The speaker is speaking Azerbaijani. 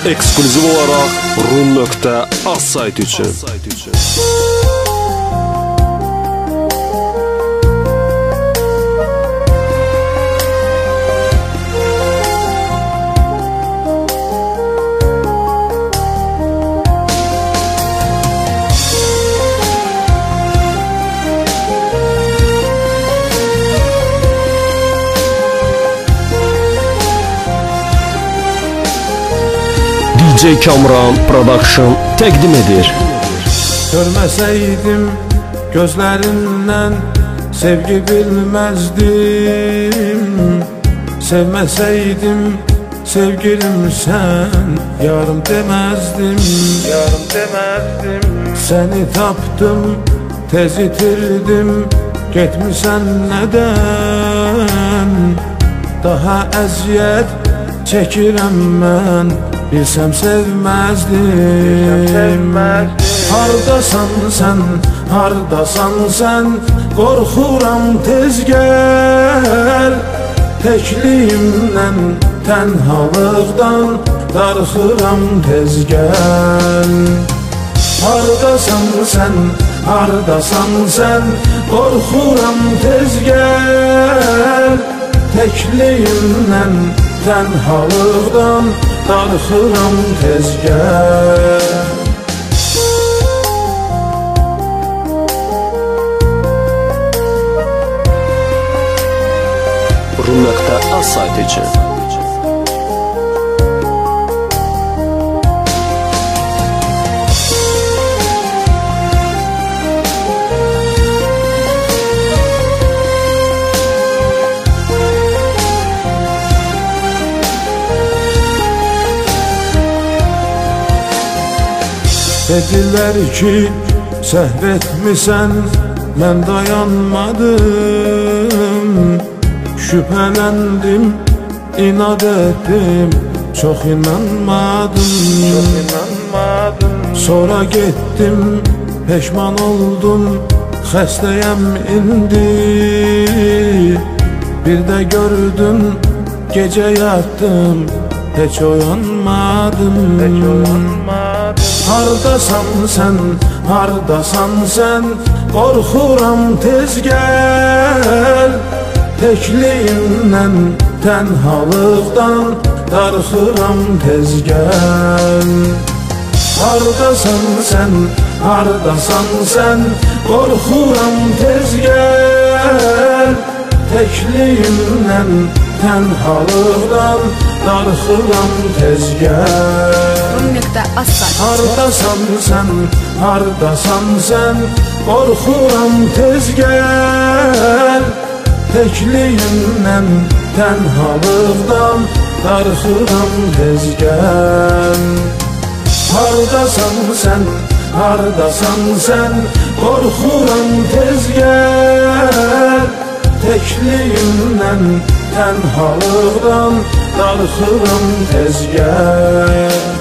ekskluziv olarak rum.az saytı için. DJ Kamran Production təqdim edir. Görməsəydim gözlərindən sevgi bilməzdim. Sevməsəydim sevgilim sən yarım deməzdim. Səni tapdım, tez itirdim, getmisən nədən? Daha əziyyət çəkirəm mən, bilsəm sevməzdim. Hardasan sən, hardasan sən, qorxuram tez gəl. Təkliyimdən, tənhalıqdan darxıram tez gəl. Hardasan sən, hardasan sən, qorxuram tez gəl. Təkliyimdən, tənhalıqdan darxıram tez gəl. Rum.az saytı için. Dediler ki səhv etmisən, mən dayanmadım. Şübhələndim, inad etdim, çox inanmadım. Sonra getdim, peşman oldum, xəstəyəm indi. Bir də gördüm, gecə yatdım, heç oyanmadım. Hardasan sən, hardasan sən, qorxuram tez gəl. Təkliyimdən, tənhalıqdan darxıram tez gəl. Hardasan sən, hardasan sən, qorxuram tez gəl. Təkliyimdən, tənhalıqdan darxıram tez gəl. Hardasan sən, hardasan sən, qorxuram tez gəl. Təkliyimdən, tənhalıqdan darxıram tez gəl. Hardasan sən, hardasan sən, qorxuram tez gəl. Təkliyimdən, tənhalıqdan darxıram tez gəl.